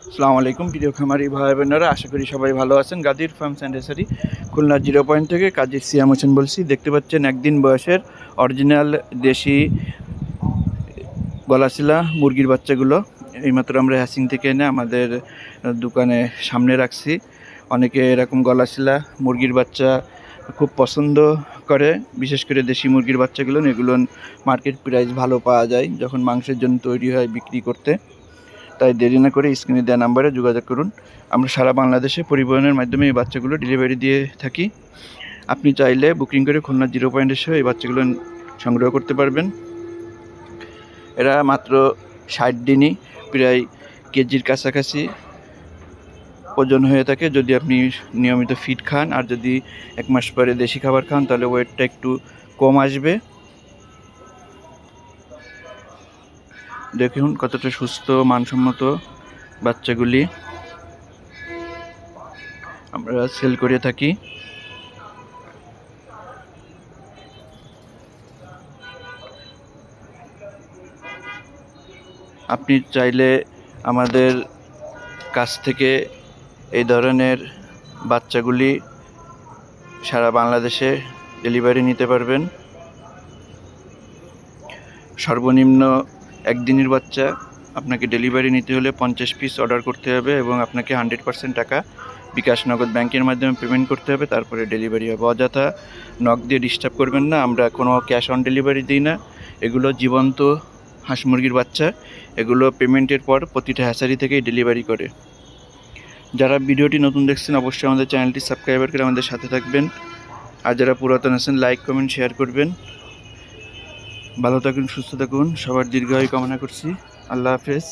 আসসালামু আলাইকুম প্রিয় খামারি ভাই বোনেরা, আশা করি সবাই ভালো আছেন। গাজীর farms and hatchery Khulna 0 point থেকে কাজী সিয়াম হোসেন বলছি। দেখতে পাচ্ছেন একদিন বয়সের অরিজিনাল দেশি গলাশিলা মুরগির বাচ্চাগুলো এইমাত্র আমরা হ্যাসিং থেকে এনে আমাদের দোকানে সামনে রাখছি। অনেকে এরকম গলাশিলা মুরগির বাচ্চা খুব পছন্দ করে, বিশেষ করে দেশি মুরগির বাচ্চাগুলো। এগুলো মার্কেট প্রাইস ভালো পাওয়া যায় যখন মাংসের জন্য তৈরি হয় বিক্রি করতে। তাই দেরি না করে স্ক্রিনে দেওয়া নাম্বারে যোগাযোগ করুন। আমরা সারা বাংলাদেশে পরিবহনের মাধ্যমে এই বাচ্চাগুলো ডেলিভারি দিয়ে থাকি। আপনি চাইলে বুকিং করে খুলনা 0 পয়েন্ট এসে এই বাচ্চাগুলো সংগ্রহ করতে পারবেন। এরা মাত্র 60 দিনই প্রায় কেজির কাছাকাছি ওজন হয়ে থাকে যদি আপনি নিয়মিত ফিড খান, আর যদি 1 মাস পরে দেশি খাবার খান তাহলে ওয়েটটা একটু কম আসবে। দেখুন কতটা সুস্থ মানসম্মত বাচ্চাগুলি আমরা সেল করে থাকি। আপনি চাইলে আমাদের কাছ থেকে এই ধরনের বাচ্চাগুলি সারা বাংলাদেশে ডেলিভারি নিতে পারবেন। সর্বনিম্ন একদিনের বাচ্চা আপনাকে ডেলিভারি নিতে হলে 50 পিস অর্ডার করতে হবে এবং আপনাকে 100% টাকা বিকাশ নগদ ব্যাংকের মাধ্যমে পেমেন্ট করতে হবে, তারপরে ডেলিভারি হবে। অযথা নক দিয়ে ডিস্টার্ব করবেন না, আমরা কোনো ক্যাশ অন ডেলিভারি দিই না। এগুলো জীবন্ত হাঁস মুরগির বাচ্চা, এগুলো পেমেন্টের পর প্রতিটা হ্যাচারি থেকেই ডেলিভারি করে। যারা ভিডিওটি নতুন দেখছেন অবশ্যই আমাদের চ্যানেলটি সাবস্ক্রাইব করে আমাদের সাথে থাকবেন, আর যারা পুরাতন আছেন লাইক কমেন্ট শেয়ার করবেন। ভালো থাকুন, সুস্থ থাকুন, সবার দীর্ঘায়ু কামনা করছি। আল্লাহ হাফেজ।